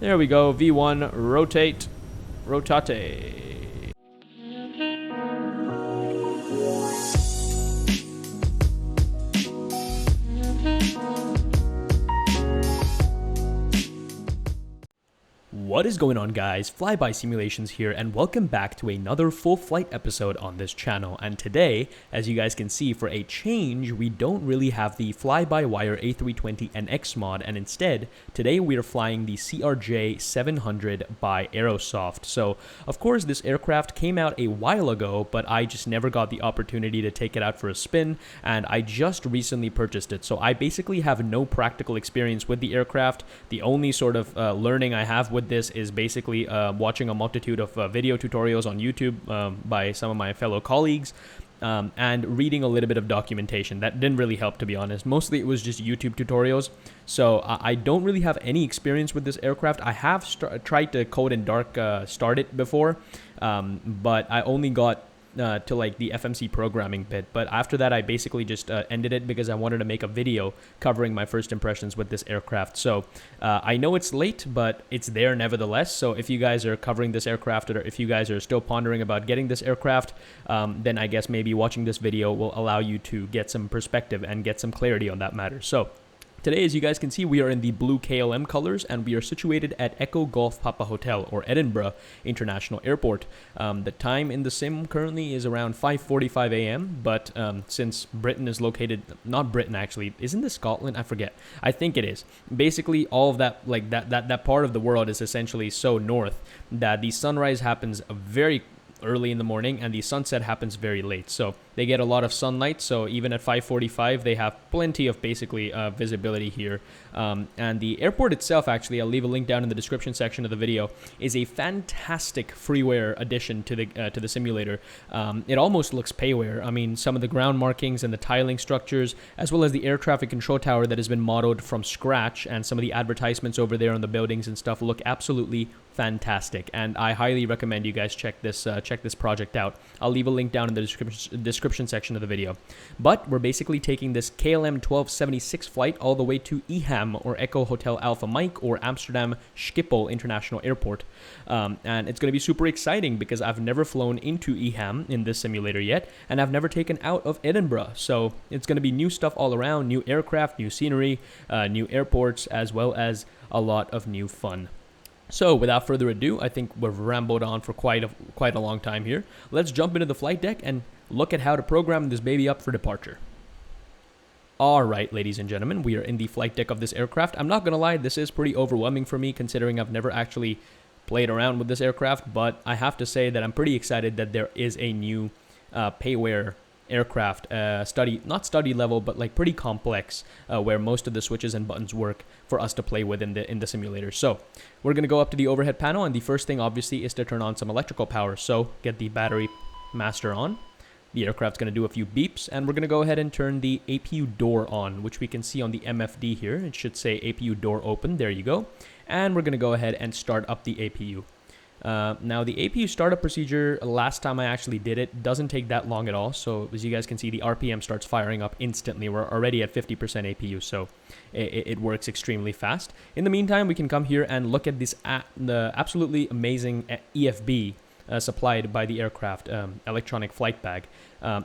There we go. V1, rotate, rotate. What is going on, guys? Flyby Simulations here, and welcome back to another full flight episode on this channel. And today, as you guys can see, for a change, we don't really have the fly-by-wire A320NX mod, and instead, today we are flying the CRJ 700 by Aerosoft. So, of course, this aircraft came out a while ago, but I just never got the opportunity to take it out for a spin, and I just recently purchased it. So I basically have no practical experience with the aircraft. The only sort of learning I have with this is basically watching a multitude of video tutorials on YouTube by some of my fellow colleagues and reading a little bit of documentation. That didn't really help, to be honest. Mostly it was just YouTube tutorials. So I don't really have any experience with this aircraft. I have tried to code in dark start it before, but I only got to like the FMC programming bit, but after that I basically just ended it because I wanted to make a video covering my first impressions with this aircraft. So I know it's late, but it's there nevertheless. So if you guys are covering this aircraft, or if you guys are still pondering about getting this aircraft, then I guess maybe watching this video will allow you to get some perspective and get some clarity on that matter. So today, as you guys can see, we are in the blue KLM colors, and we are situated at Echo Golf Papa Hotel, or Edinburgh International Airport. The time in the sim currently is around 5:45 a.m., but since Britain is located, not Britain actually, isn't this Scotland? I forget. I think it is. Basically, all of that, like that part of the world is essentially so north that the sunrise happens very early in the morning and the sunset happens very late, so they get a lot of sunlight. So even at 5:45 they have plenty of basically visibility here, and the airport itself, actually I'll leave a link down in the description section of the video, is a fantastic freeware addition to the simulator. It almost looks payware. I mean, some of the ground markings and the tiling structures, as well as the air traffic control tower that has been modeled from scratch, and some of the advertisements over there on the buildings and stuff look absolutely fantastic, and I highly recommend you guys check this project out. I'll leave a link down in the description section of the video. But we're basically taking this KLM 1276 flight all the way to Eham, or Echo Hotel Alpha Mike, or Amsterdam Schiphol International Airport, and it's going to be super exciting because I've never flown into Eham in this simulator yet, and I've never taken out of Edinburgh. So it's going to be new stuff all around, new aircraft, new scenery, new airports, as well as a lot of new fun. So without further ado, I think we've rambled on for quite a long time here. Let's jump into the flight deck and look at how to program this baby up for departure. Alright, ladies and gentlemen, we are in the flight deck of this aircraft. I'm not going to lie, this is pretty overwhelming for me considering I've never actually played around with this aircraft, but I have to say that I'm pretty excited that there is a new payware aircraft, not study level, but like pretty complex, where most of the switches and buttons work for us to play with in the simulator. So we're going to go up to the overhead panel, and the first thing obviously is to turn on some electrical power. So get the battery master on. The aircraft's going to do a few beeps, and we're going to go ahead and turn the APU door on, which we can see on the MFD here. It should say APU door open. There you go. And we're going to go ahead and start up the APU. Now the APU startup procedure, last time I actually did it, doesn't take that long at all. So as you guys can see, the RPM starts firing up instantly. We're already at 50% APU, so it works extremely fast. In the meantime, we can come here and look at this the absolutely amazing EFB supplied by the aircraft, electronic flight bag.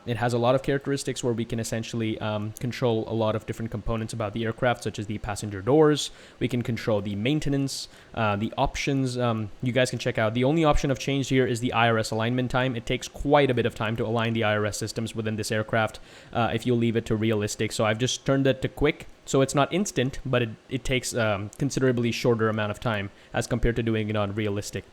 It has a lot of characteristics where we can essentially control a lot of different components about the aircraft, such as the passenger doors. We can control the maintenance, the options. You guys can check out. The only option I've changed here is the IRS alignment time. It takes quite a bit of time to align the IRS systems within this aircraft if you leave it to realistic. So I've just turned it to quick. So it's not instant, but it takes considerably shorter amount of time as compared to doing it on realistic.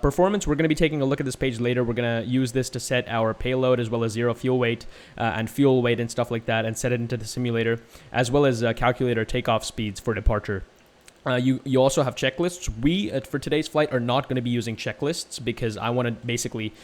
Performance, we're going to be taking a look at this page later. We're going to use this to set our payload as well as zero fuel weight and fuel weight and stuff like that, and set it into the simulator, as well as calculate our takeoff speeds for departure. You also have checklists. We, for today's flight, are not going to be using checklists because I want to basically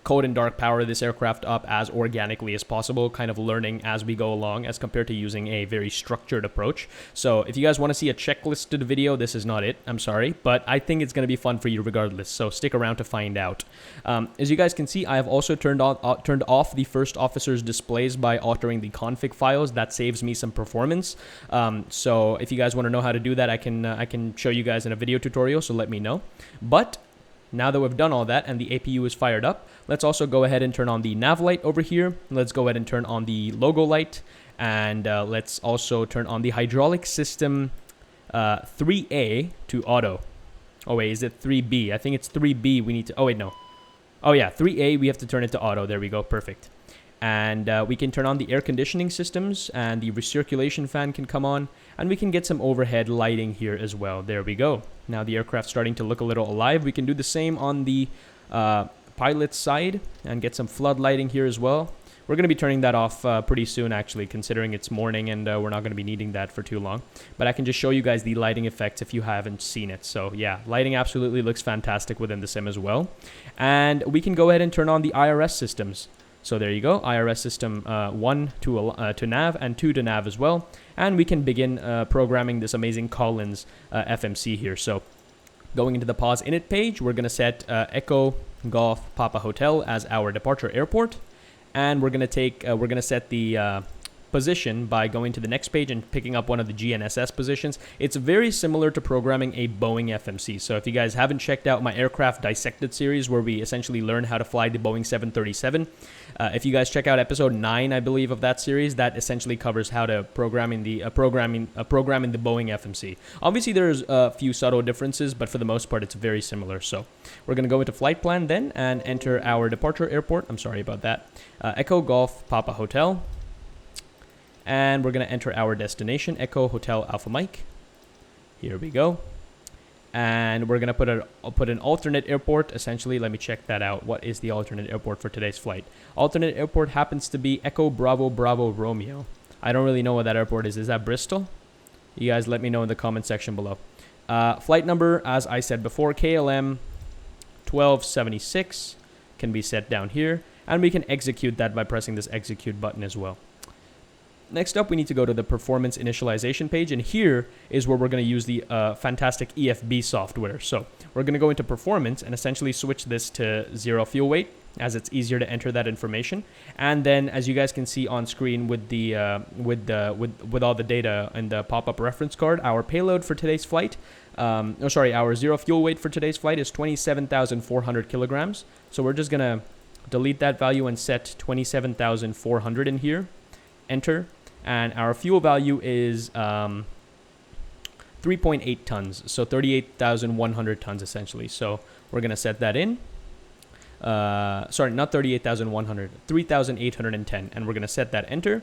code and dark power this aircraft up as organically as possible, kind of learning as we go along as compared to using a very structured approach. So if you guys want to see a checklisted video, this is not it, I'm sorry, but I think it's going to be fun for you regardless, so stick around to find out. As you guys can see, I have also turned off the first officer's displays by altering the config files. That saves me some performance. So if you guys want to know how to do that, I can show you guys in a video tutorial, so let me know. But now that we've done all that and the APU is fired up, let's also go ahead and turn on the nav light over here. Let's go ahead and turn on the logo light, and let's also turn on the hydraulic system 3A to auto. Oh wait, is it 3B? I think it's 3B we need to, oh wait, no. Oh yeah, 3A we have to turn it to auto. There we go, perfect. And we can turn on the air conditioning systems, and the recirculation fan can come on, and we can get some overhead lighting here as well. There we go. Now the aircraft's starting to look a little alive. We can do the same on the pilot's side and get some flood lighting here as well. We're going to be turning that off pretty soon, actually, considering it's morning and we're not going to be needing that for too long. But I can just show you guys the lighting effects if you haven't seen it. So yeah, lighting absolutely looks fantastic within the sim as well. And we can go ahead and turn on the IRS systems. So there you go, IRS system 1 to nav and 2 to nav as well. And we can begin programming this amazing Collins FMC here. So going into the pause init page, we're going to set Echo Golf Papa Hotel as our departure airport. And we're going to set the position by going to the next page and picking up one of the GNSS positions. It's very similar to programming a Boeing FMC. So if you guys haven't checked out my Aircraft Dissected series, where we essentially learn how to fly the Boeing 737, if you guys check out episode 9, I believe, of that series, that essentially covers how to programming the Boeing FMC. Obviously, there's a few subtle differences, but for the most part, it's very similar. So we're going to go into flight plan then and enter our departure airport. I'm sorry about that. Echo Golf Papa Hotel. And we're going to enter our destination, Echo Hotel Alpha Mike. Here we go. And we're going to put an alternate airport, essentially. Let me check that out. What is the alternate airport for today's flight? Alternate airport happens to be Echo Bravo Bravo Romeo. I don't really know what that airport is. Is that Bristol? You guys let me know in the comment section below. Flight number, as I said before, KLM 1276 can be set down here. And we can execute that by pressing this execute button as well. Next up, we need to go to the performance initialization page, and here is where we're going to use the fantastic EFB software. So we're going to go into performance and essentially switch this to 0 fuel weight, as it's easier to enter that information. And then, as you guys can see on screen with the with all the data in the pop-up reference card, our payload for today's flight, our 0 fuel weight for today's flight is 27,400 kilograms. So we're just going to delete that value and set 27,400 in here. Enter. And our fuel value is 3.8 tons, so 38,100 tons essentially. So we're going to set that in. Sorry, not 38,100, 3,810. And we're going to set that enter.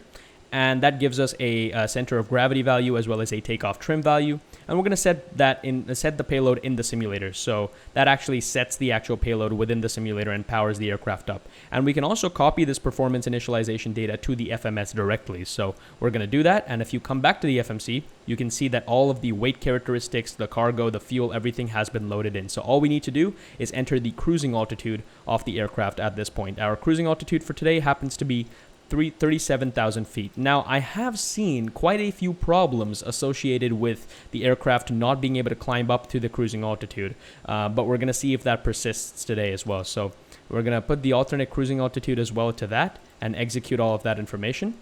And that gives us a center of gravity value as well as a takeoff trim value. And we're going to set the payload in the simulator. So that actually sets the actual payload within the simulator and powers the aircraft up. And we can also copy this performance initialization data to the FMS directly. So we're going to do that. And if you come back to the FMC, you can see that all of the weight characteristics, the cargo, the fuel, everything has been loaded in. So all we need to do is enter the cruising altitude of the aircraft at this point. Our cruising altitude for today happens to be 37,000 feet. Now, I have seen quite a few problems associated with the aircraft not being able to climb up to the cruising altitude, but we're going to see if that persists today as well. So we're going to put the alternate cruising altitude as well to that and execute all of that information.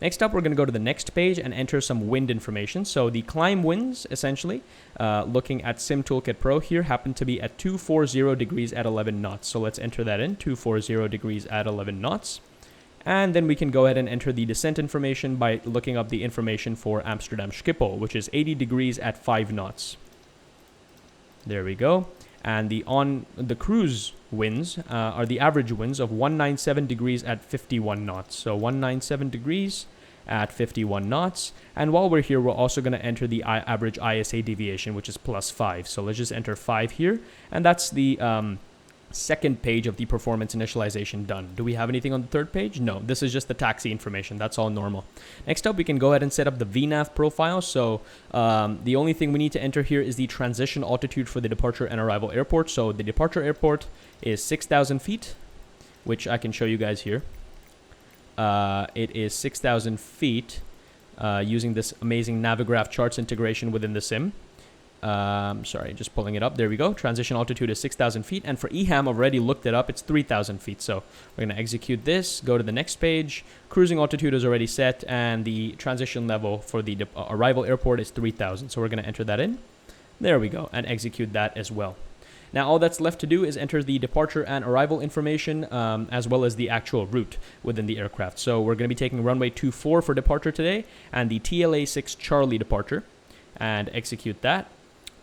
Next up, we're going to go to the next page and enter some wind information. So the climb winds, essentially, looking at Sim Toolkit Pro here, happen to be at 240 degrees at 11 knots. So let's enter that in, 240 degrees at 11 knots. And then we can go ahead and enter the descent information by looking up the information for Amsterdam Schiphol, which is 80 degrees at 5 knots. There we go. And the cruise winds are the average winds of 197 degrees at 51 knots. So 197 degrees at 51 knots. And while we're here, we're also going to enter the average ISA deviation, which is +5. So let's just enter 5 here. And that's the second page of the performance initialization done. Do we have anything on the third page? No, this is just the taxi information. That's all normal. Next up, we can go ahead and set up the VNAV profile. So the only thing we need to enter here is the transition altitude for the departure and arrival airport. So the departure airport is 6,000 feet. which I can show you guys here. It is 6,000 feet using this amazing Navigraph charts integration within the sim. Sorry, just pulling it up. There we go. Transition altitude is 6,000 feet. And for Eham, I've already looked it up. It's 3,000 feet. So we're going to execute this, go to the next page. Cruising altitude is already set, and the transition level for the arrival airport is 3,000. So we're going to enter that in. There we go, and execute that as well. Now, all that's left to do is enter the departure and arrival information, as well as the actual route within the aircraft. So we're going to be taking runway 24 for departure today, and the TLA-6 Charlie departure, and execute that.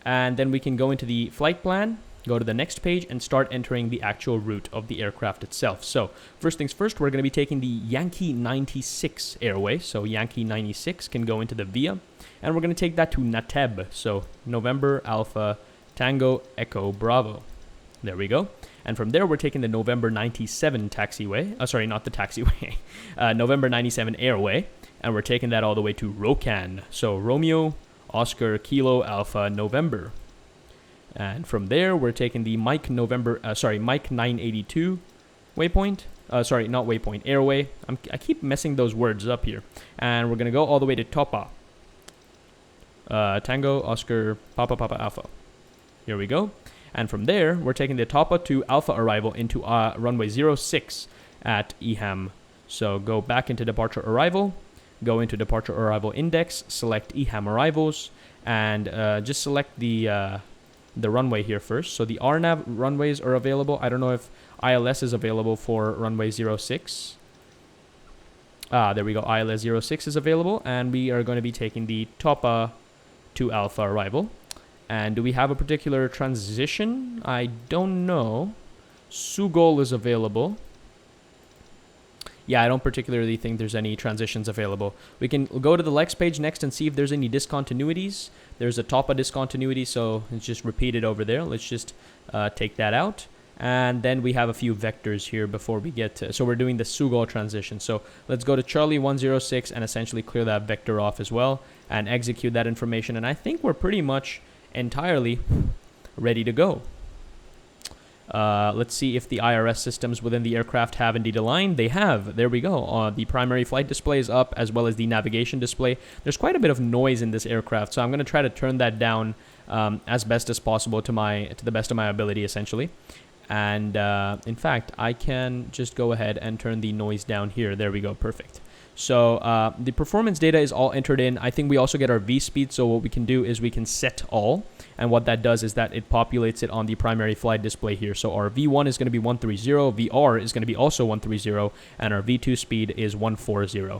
And then we can go into the flight plan, go to the next page, and start entering the actual route of the aircraft itself. So first things first, we're going to be taking the Yankee 96 airway. So Yankee 96 can go into the VIA, and we're going to take that to Nateb. So November Alpha Tango Echo Bravo. There we go. And from there, we're taking the November 97 taxiway. Sorry, not the taxiway. November 97 airway. And we're taking that all the way to Rokan. So Romeo Oscar Kilo Alpha November. And from there, we're taking the Mike 982 waypoint. Sorry, not waypoint, airway. I keep messing those words up here. And we're going to go all the way to Topa. Tango Oscar Papa Alpha. Here we go. And from there, we're taking the Topa to Alpha arrival into runway 06 at Eham. So go back into departure arrival. Go into departure arrival index, select Eham arrivals, and just select the runway here first. So the RNAV runways are available. I don't know if ILS is available for runway 06. There we go. ILS 06 is available, and we are going to be taking the Topa to Alpha arrival. And do we have a particular transition? I don't know. Sugol is available. Yeah, I don't particularly think there's any transitions available. We can go to the Lex page next and see if there's any discontinuities. There's a Topa discontinuity, so it's just repeated over there. Let's just take that out. And then we have a few vectors here before we get to... So we're doing the Sugol transition. So let's go to Charlie 106 and essentially clear that vector off as well and execute that information. And I think we're pretty much entirely ready to go. Let's see if the IRS systems within the aircraft have indeed aligned. They have. There we go. The primary flight display is up, as well as the navigation display. There's quite a bit of noise in this aircraft, so I'm going to try to turn that down as best as possible to the best of my ability, essentially. And in fact, I can just go ahead and turn the noise down here. There we go. Perfect. So the performance data is all entered in. I think we also get our V speed. So what we can do is we can set all. And what that does is that it populates it on the primary flight display here. So our V1 is going to be 130, VR is going to be also 130, and our V2 speed is 140.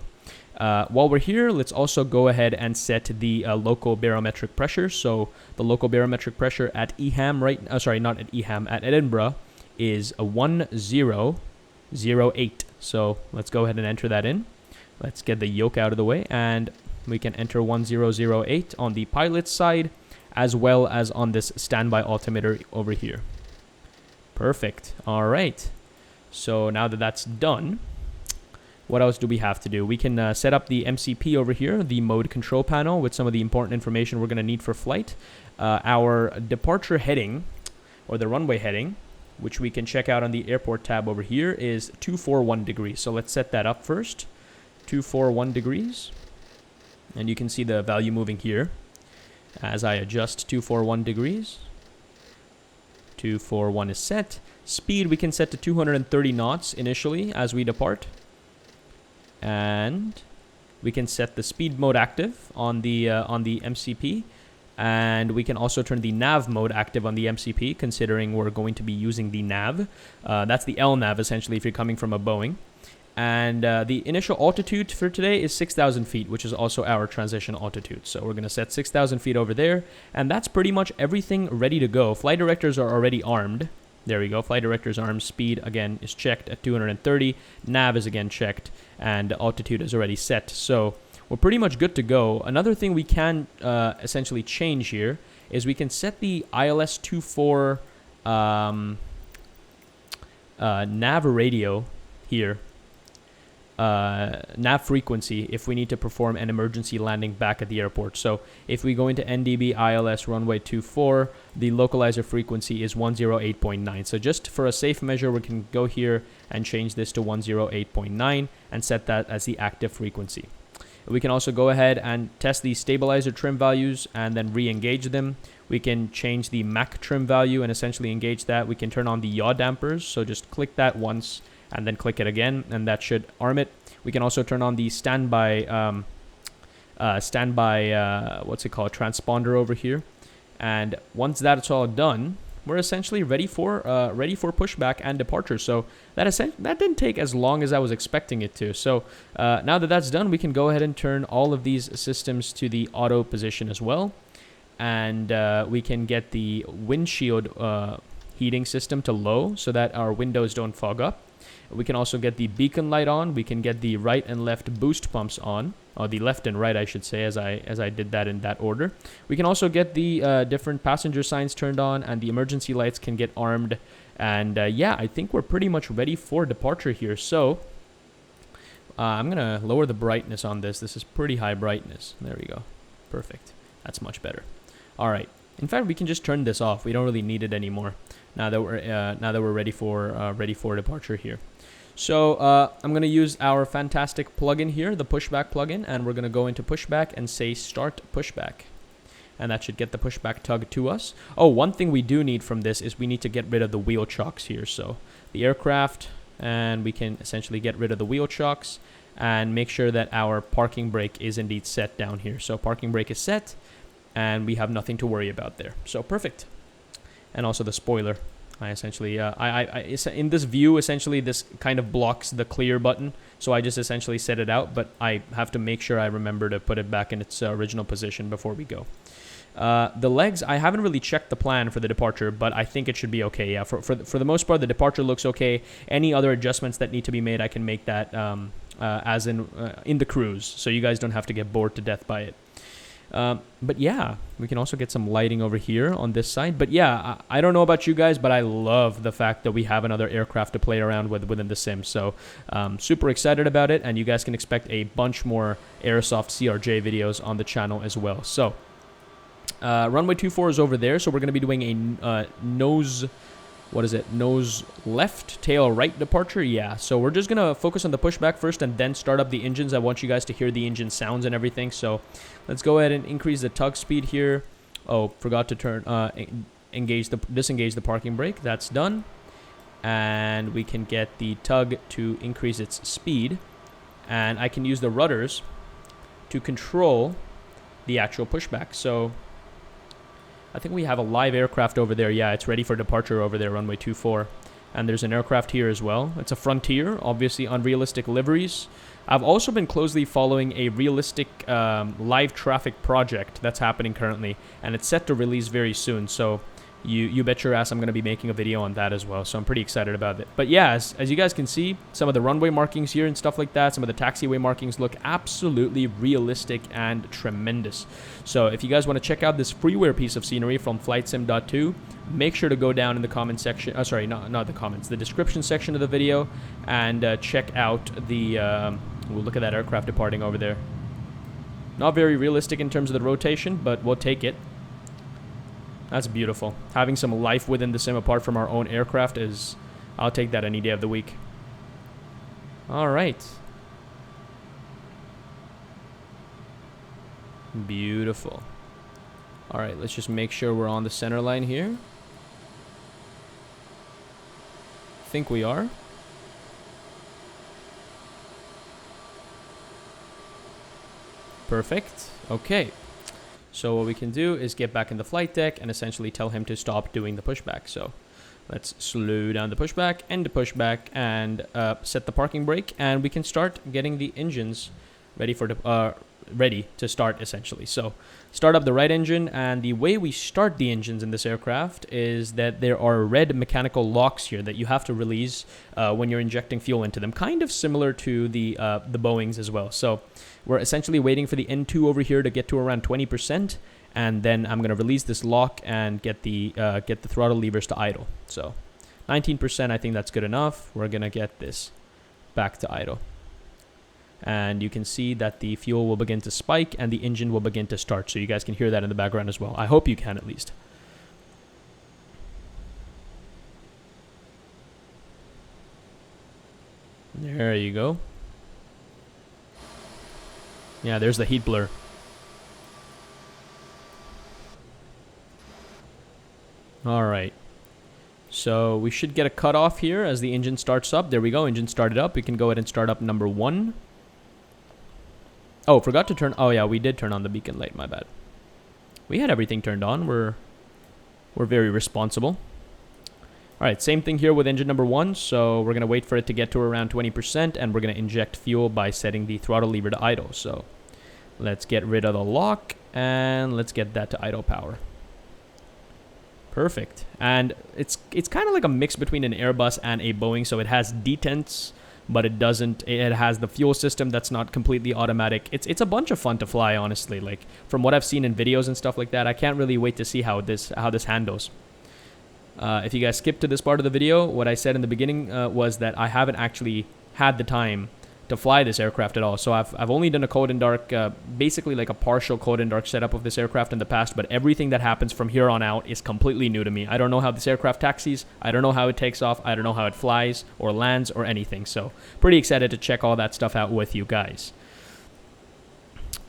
While we're here, let's also go ahead and set the local barometric pressure. So the local barometric pressure at Eham, at Edinburgh is a 1008. So let's go ahead and enter that in. Let's get the yoke out of the way, and we can enter 1008 on the pilot's side, as well as on this standby altimeter over here. Perfect. All right. So now that that's done, what else do we have to do? We can set up the MCP over here, the mode control panel, with some of the important information we're going to need for flight. Our departure heading, or the runway heading, which we can check out on the airport tab over here, is 241 degrees. So let's set that up first. 241 degrees. And you can see the value moving here as I adjust 241 degrees. 241 is set. Speed we can set to 230 knots initially as we depart. And we can set the speed mode active on the MCP. And we can also turn the nav mode active on the MCP, considering we're going to be using the nav. That's the LNAV, essentially, if you're coming from a Boeing. And the initial altitude for today is 6,000 feet, which is also our transition altitude. So we're going to set 6,000 feet over there. And that's pretty much everything ready to go. Flight directors are already armed. There we go. Flight directors armed. Speed, again, is checked at 230. Nav is, again, checked. And altitude is already set. So we're pretty much good to go. Another thing we can essentially change here is we can set the ILS 24 nav radio here nav frequency if we need to perform an emergency landing back at the airport. So if we go into NDB ILS runway 24, the localizer frequency is 108.9. So just for a safe measure, we can go here and change this to 108.9 and set that as the active frequency. We can also go ahead and test the stabilizer trim values and then re-engage them. We can change the Mach trim value and essentially engage that. We can turn on the yaw dampers. So just click that once and then click it again, and that should arm it. We can also turn on the standby what's it called, transponder over here. And once that's all done, we're essentially ready for pushback and departure. So that didn't take as long as I was expecting it to. So now that that's done, we can go ahead and turn all of these systems to the auto position as well, and we can get the windshield heating system to low so that our windows don't fog up. We can also get the beacon light on. We can get the right and left boost pumps on, or the left and right, I should say, as I did that in that order. We can also get the different passenger signs turned on, and the emergency lights can get armed. And yeah, I think we're pretty much ready for departure here. So I'm gonna lower the brightness on this. This is pretty high brightness. There we go. Perfect. That's much better. All right. In fact, we can just turn this off. We don't really need it anymore now that we're ready for departure here. So I'm going to use our fantastic plugin here, the Pushback plugin, and we're going to go into Pushback and say Start Pushback. And that should get the pushback tug to us. Oh, one thing we do need from this is we need to get rid of the wheel chocks here. So the aircraft, and we can essentially get rid of the wheel chocks and make sure that our parking brake is indeed set down here. So parking brake is set, and we have nothing to worry about there. So perfect. And also the spoiler. I essentially, in this view, essentially this kind of blocks the clear button. So I just essentially set it out, but I have to make sure I remember to put it back in its original position before we go. The legs, I haven't really checked the plan for the departure, but I think it should be okay. Yeah, for the most part, the departure looks okay. Any other adjustments that need to be made, I can make that as in the cruise, so you guys don't have to get bored to death by it. But yeah, we can also get some lighting over here on this side. But yeah, I don't know about you guys, but I love the fact that we have another aircraft to play around with within the sim. So super excited about it, and you guys can expect a bunch more Aerosoft CRJ videos on the channel as well. So runway 24 is over there, so we're going to be doing a nose left, tail right departure. Yeah, so we're just gonna focus on the pushback first and then start up the engines. I want you guys to hear the engine sounds and everything, so let's go ahead and increase the tug speed here. Oh, forgot to turn disengage the parking brake. That's done, and we can get the tug to increase its speed, and I can use the rudders to control the actual pushback. So I think we have a live aircraft over there. Yeah, it's ready for departure over there, runway 24. And there's an aircraft here as well. It's a Frontier, obviously unrealistic liveries. I've also been closely following a realistic live traffic project that's happening currently, and it's set to release very soon. So you bet your ass I'm going to be making a video on that as well. So I'm pretty excited about it. But yeah, as you guys can see, some of the runway markings here and stuff like that, some of the taxiway markings look absolutely realistic and tremendous. So if you guys want to check out this freeware piece of scenery from FlightSim.2, make sure to go down in the comment section, not the comments, the description section of the video, and check out the, we'll look at that aircraft departing over there. Not very realistic in terms of the rotation, but we'll take it. That's beautiful. Having some life within the sim apart from our own aircraft is, I'll take that any day of the week. All right. Beautiful. All right, let's just make sure we're on the center line here. I think we are. Perfect. Okay. So what we can do is get back in the flight deck and essentially tell him to stop doing the pushback. So let's slow down the pushback, end the pushback, and set the parking brake, and we can start getting the engines ready to start essentially. So start up the right engine, and the way we start the engines in this aircraft is that there are red mechanical locks here that you have to release when you're injecting fuel into them, kind of similar to the Boeings as well. So we're essentially waiting for the N2 over here to get to around 20%, and then I'm going to release this lock and get the throttle levers to idle. So 19%, I think that's good enough. We're going to get this back to idle. And you can see that the fuel will begin to spike and the engine will begin to start. So you guys can hear that in the background as well. I hope you can at least. There you go. Yeah, there's the heat blur. All right. So we should get a cutoff here as the engine starts up. There we go. Engine started up. We can go ahead and start up number 1. Oh, forgot to turn... Oh, yeah, we did turn on the beacon light. My bad. We had everything turned on. We're very responsible. All right, same thing here with engine number 1. So we're going to wait for it to get to around 20%, and we're going to inject fuel by setting the throttle lever to idle. So let's get rid of the lock, and let's get that to idle power. Perfect. And it's kind of like a mix between an Airbus and a Boeing. So it has detents, but it doesn't. It has the fuel system that's not completely automatic. It's a bunch of fun to fly, honestly. Like from what I've seen in videos and stuff like that, I can't really wait to see how this handles. If you guys skip to this part of the video, what I said in the beginning was that I haven't actually had the time to fly this aircraft at all. So I've only done a cold and dark, basically like a partial cold and dark setup of this aircraft in the past, but everything that happens from here on out is completely new to me. I don't know how this aircraft taxis, I don't know how it takes off, I don't know how it flies or lands or anything. So pretty excited to check all that stuff out with you guys.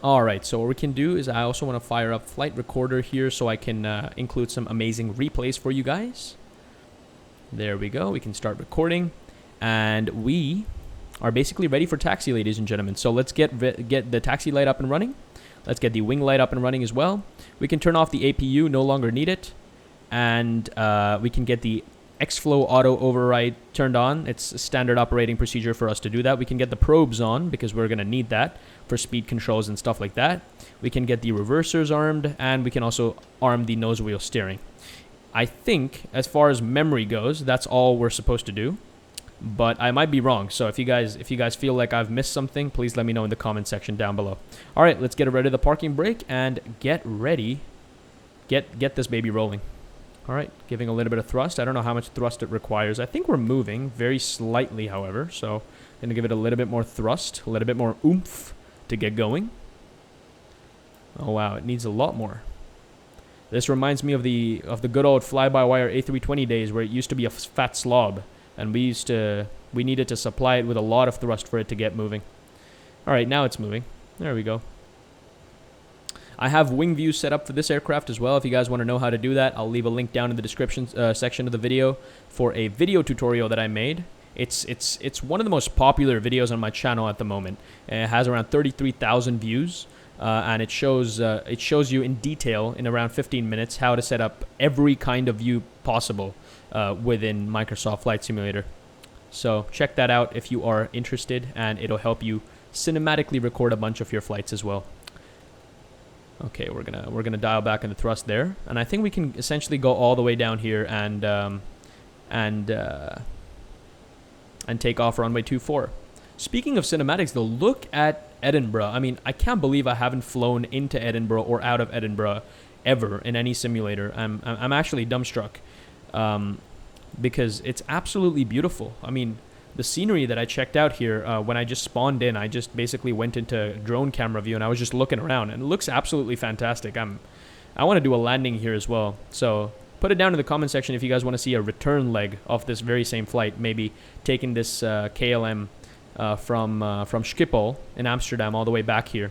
Alright, so what we can do is I also want to fire up flight recorder here so I can include some amazing replays for you guys. There we go, we can start recording, and we are basically ready for taxi, ladies and gentlemen. So let's get the taxi light up and running. Let's get the wing light up and running as well. We can turn off the APU, no longer need it. And we can get the Xflow auto override turned on. It's a standard operating procedure for us to do that. We can get the probes on because we're going to need that for speed controls and stuff like that. We can get the reversers armed, and we can also arm the nose wheel steering. I think as far as memory goes, that's all we're supposed to do. But I might be wrong, so if you guys feel like I've missed something, please let me know in the comment section down below. All right, let's get rid of the parking brake and get ready. Get this baby rolling. All right, giving a little bit of thrust. I don't know how much thrust it requires. I think we're moving very slightly, however, so I'm gonna give it a little bit more thrust, a little bit more oomph to get going. Oh wow, it needs a lot more. This reminds me of the good old fly-by-wire A320 days where it used to be a fat slob. And we needed to supply it with a lot of thrust for it to get moving. All right, now it's moving. There we go. I have wing views set up for this aircraft as well. If you guys want to know how to do that, I'll leave a link down in the description section of the video for a video tutorial that I made. It's one of the most popular videos on my channel at the moment. It has around 33,000 views. And it shows you in detail in around 15 minutes how to set up every kind of view possible within Microsoft Flight Simulator. So check that out if you are interested, and it'll help you cinematically record a bunch of your flights as well. Okay, we're gonna dial back in the thrust there, and I think we can essentially go all the way down here and take off runway 24. Speaking of cinematics, though, look at Edinburgh. I mean, I can't believe I haven't flown into Edinburgh or out of Edinburgh ever in any simulator. I'm actually dumbstruck because it's absolutely beautiful. I mean, the scenery that I checked out here when I just spawned in, I just basically went into drone camera view and I was just looking around, and it looks absolutely fantastic. I want to do a landing here as well. So put it down in the comment section if you guys want to see a return leg of this very same flight, maybe taking this KLM from Schiphol in Amsterdam all the way back here.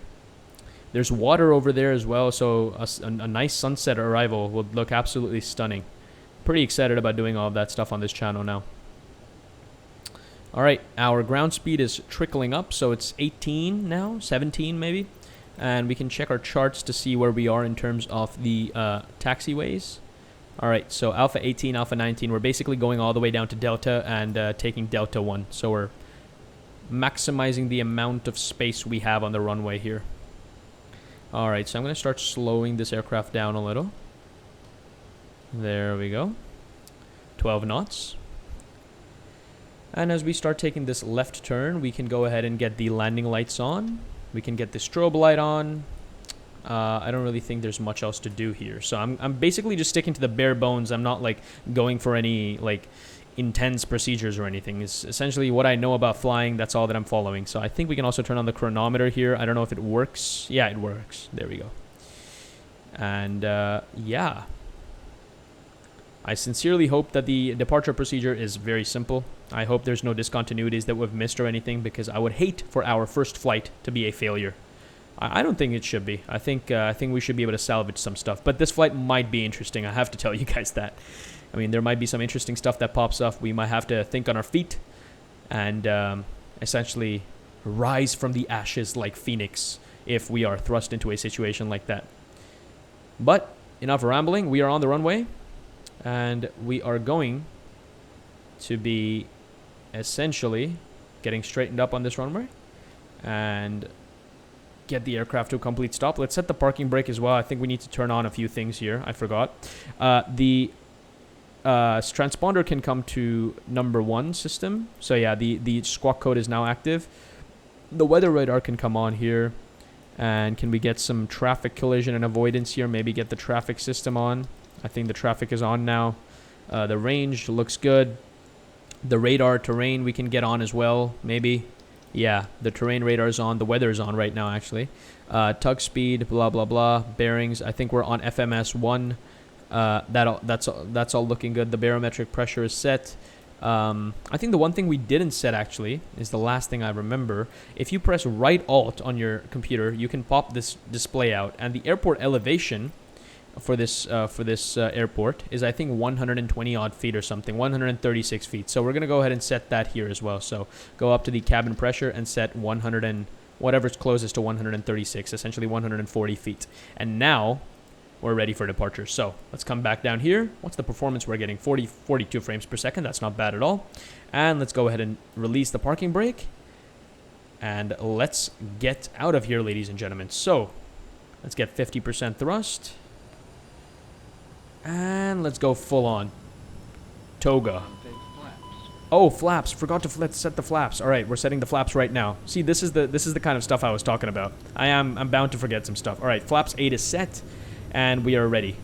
There's water over there as well, so a nice sunset arrival would look absolutely stunning. Pretty excited about doing all of that stuff on this channel now. Alright, our ground speed is trickling up, so it's 18 now, 17 maybe. And we can check our charts to see where we are in terms of the taxiways. Alright, so Alpha 18, Alpha 19, we're basically going all the way down to Delta and taking Delta 1. So we're maximizing the amount of space we have on the runway here. Alright, so I'm going to start slowing this aircraft down a little. There we go. 12 knots. And as we start taking this left turn, we can go ahead and get the landing lights on. We can get the strobe light on. I don't really think there's much else to do here. So I'm basically just sticking to the bare bones. I'm not like going for any like intense procedures or anything. It's essentially what I know about flying. That's all that I'm following. So I think we can also turn on the chronometer here. I don't know if it works. Yeah, it works. There we go. And yeah, I sincerely hope that the departure procedure is very simple. I hope there's no discontinuities that we've missed or anything, because I would hate for our first flight to be a failure. I don't think it should be. I think we should be able to salvage some stuff. But this flight might be interesting. I have to tell you guys that. I mean, there might be some interesting stuff that pops up. We might have to think on our feet and essentially rise from the ashes like Phoenix if we are thrust into a situation like that. But enough rambling. We are on the runway, and we are going to be essentially getting straightened up on this runway and get the aircraft to a complete stop. Let's set the parking brake as well. I think we need to turn on a few things here. I forgot. The transponder can come to number 1 system. So yeah, the squawk code is now active. The weather radar can come on here. And can we get some traffic collision and avoidance here? Maybe get the traffic system on. I think the traffic is on now. The range looks good. The radar terrain we can get on as well, maybe. Yeah, the terrain radar is on. The weather is on right now, actually. Tug speed, blah, blah, blah. Bearings, I think we're on FMS 1. That's all looking good. The barometric pressure is set. I think the one thing we didn't set, actually, is the last thing I remember. If you press right Alt on your computer, you can pop this display out. And the airport elevation for this airport is, I think, 120 odd feet or something, 136 feet. So we're going to go ahead and set that here as well. So go up to the cabin pressure and set 100 and whatever's closest to 136, essentially 140 feet. And now we're ready for departure. So let's come back down here. What's the performance we're getting? 42 frames per second. That's not bad at all. And let's go ahead and release the parking brake. And let's get out of here, ladies and gentlemen. So let's get 50% thrust. And let's go full on. Toga. Oh, flaps. Forgot to let's set the flaps. All right, we're setting the flaps right now. See, this is the kind of stuff I was talking about. I'm bound to forget some stuff. All right, flaps 8 is set. And we are ready.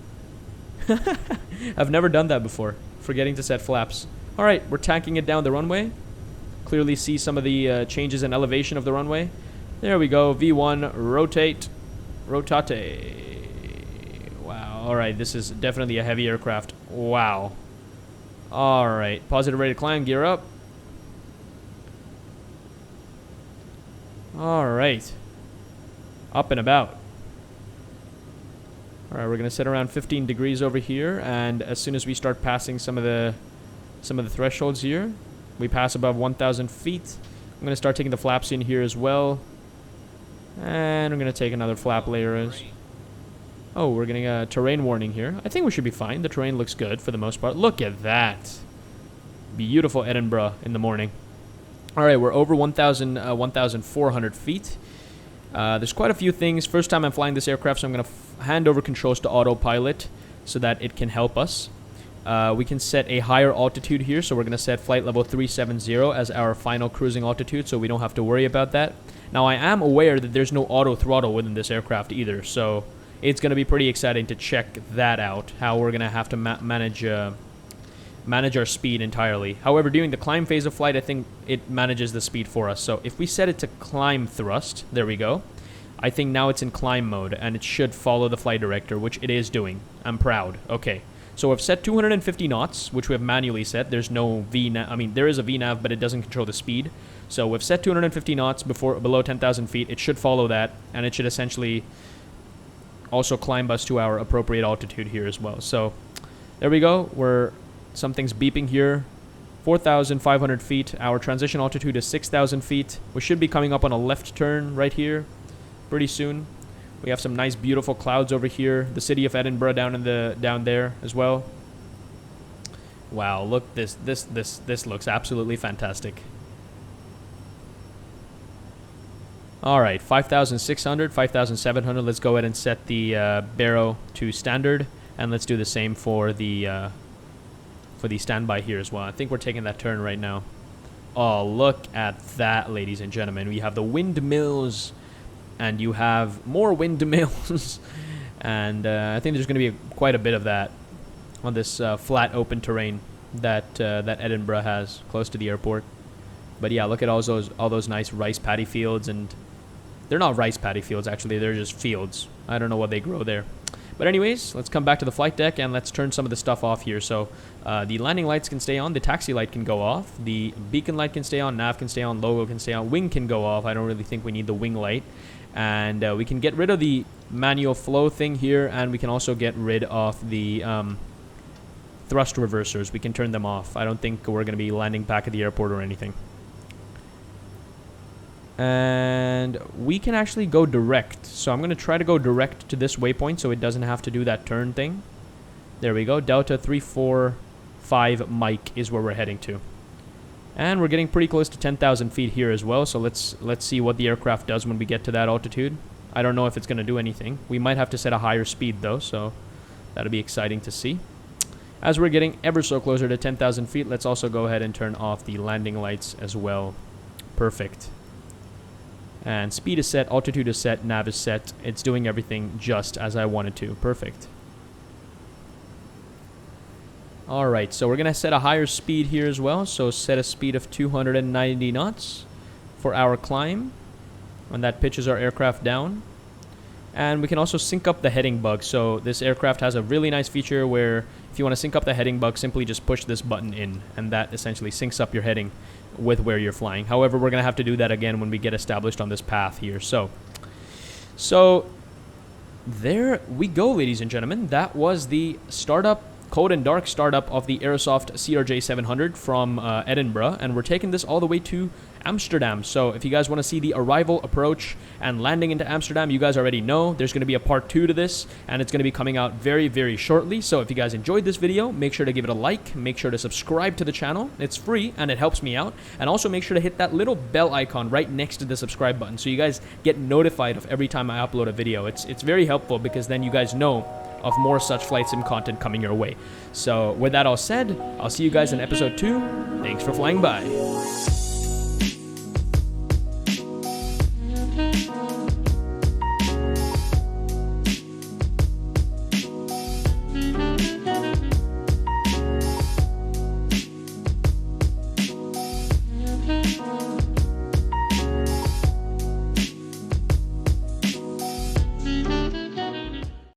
I've never done that before. Forgetting to set flaps. All right, we're tacking it down the runway. Clearly see some of the changes in elevation of the runway. There we go. V1, rotate. Rotate. Wow. All right, this is definitely a heavy aircraft. Wow. All right, positive rate of climb, gear up. All right. Up and about. All right, we're going to set around 15 degrees over here, and as soon as we start passing some of the thresholds here, we pass above 1,000 feet. I'm going to start taking the flaps in here as well, and I'm going to take another flap layer. Oh, we're getting a terrain warning here. I think we should be fine. The terrain looks good for the most part. Look at that. Beautiful Edinburgh in the morning. All right, we're over 1,400 feet. There's quite a few things. First time I'm flying this aircraft, so I'm going to hand over controls to autopilot so that it can help us. We can set a higher altitude here, so we're going to set flight level 370 as our final cruising altitude, so we don't have to worry about that. Now, I am aware that there's no auto throttle within this aircraft either, so it's going to be pretty exciting to check that out, how we're going to have to manage our speed entirely. However, during the climb phase of flight, I think it manages the speed for us. So if we set it to climb thrust, there we go. I think now it's in climb mode, and it should follow the flight director, which it is doing. I'm proud. Okay. So we've set 250 knots, which we have manually set. There's no VNAV. I mean, there is a VNAV, but it doesn't control the speed. So we've set 250 knots below 10,000 feet. It should follow that, and it should essentially also climb us to our appropriate altitude here as well. So there we go. Something's beeping here. 4,500 feet. Our transition altitude is 6,000 feet. We should be coming up on a left turn right here pretty soon. We have some nice, beautiful clouds over here. The city of Edinburgh down there as well. Wow, look, this looks absolutely fantastic. All right, 5,600, 5,700. Let's go ahead and set the baro to standard, and let's do the same for the standby here as well. I think we're taking that turn right now. Oh, look at that, ladies and gentlemen. We have the windmills, and you have more windmills, and I think there's going to be quite a bit of that on this flat, open terrain. that Edinburgh has close to the airport. But yeah, look at all those nice rice paddy fields, and they're not rice paddy fields actually, they're just fields. I don't know what they grow there. But anyways, let's come back to the flight deck and let's turn some of the stuff off here. So the landing lights can stay on, the taxi light can go off, the beacon light can stay on, nav can stay on, logo can stay on, wing can go off. I don't really think we need the wing light. And we can get rid of the manual flow thing here, and we can also get rid of the thrust reversers. We can turn them off. I don't think we're going to be landing back at the airport or anything. And we can actually go direct. So I'm going to try to go direct to this waypoint so it doesn't have to do that turn thing. There we go. Delta 345 Mike is where we're heading to. And we're getting pretty close to 10,000 feet here as well. So let's see what the aircraft does when we get to that altitude. I don't know if it's going to do anything. We might have to set a higher speed though, so that'll be exciting to see. As we're getting ever so closer to 10,000 feet, let's also go ahead and turn off the landing lights as well. Perfect. And speed is set, altitude is set, nav is set. It's doing everything just as I wanted to. Perfect. Alright, so we're going to set a higher speed here as well. So set a speed of 290 knots for our climb. And that pitches our aircraft down. And we can also sync up the heading bug. So this aircraft has a really nice feature where if you want to sync up the heading bug, simply just push this button in. And that essentially syncs up your heading with where you're flying. However, we're going to have to do that again when we get established on this path here. So there we go, ladies and gentlemen. That was the startup, cold and dark startup of the Aerosoft CRJ 700 from Edinburgh, and we're taking this all the way to Amsterdam. So if you guys want to see the arrival, approach, and landing into Amsterdam, you guys already know there's going to be a part 2 to this, and it's going to be coming out very, very shortly. So if you guys enjoyed this video, make sure to give it a like, make sure to subscribe to the channel. It's free, and it helps me out. And also make sure to hit that little bell icon right next to the subscribe button so you guys get notified of every time I upload a video. It's very helpful because then you guys know of more such flight sim content coming your way. So with that all said, I'll see you guys in episode 2. Thanks for flying by.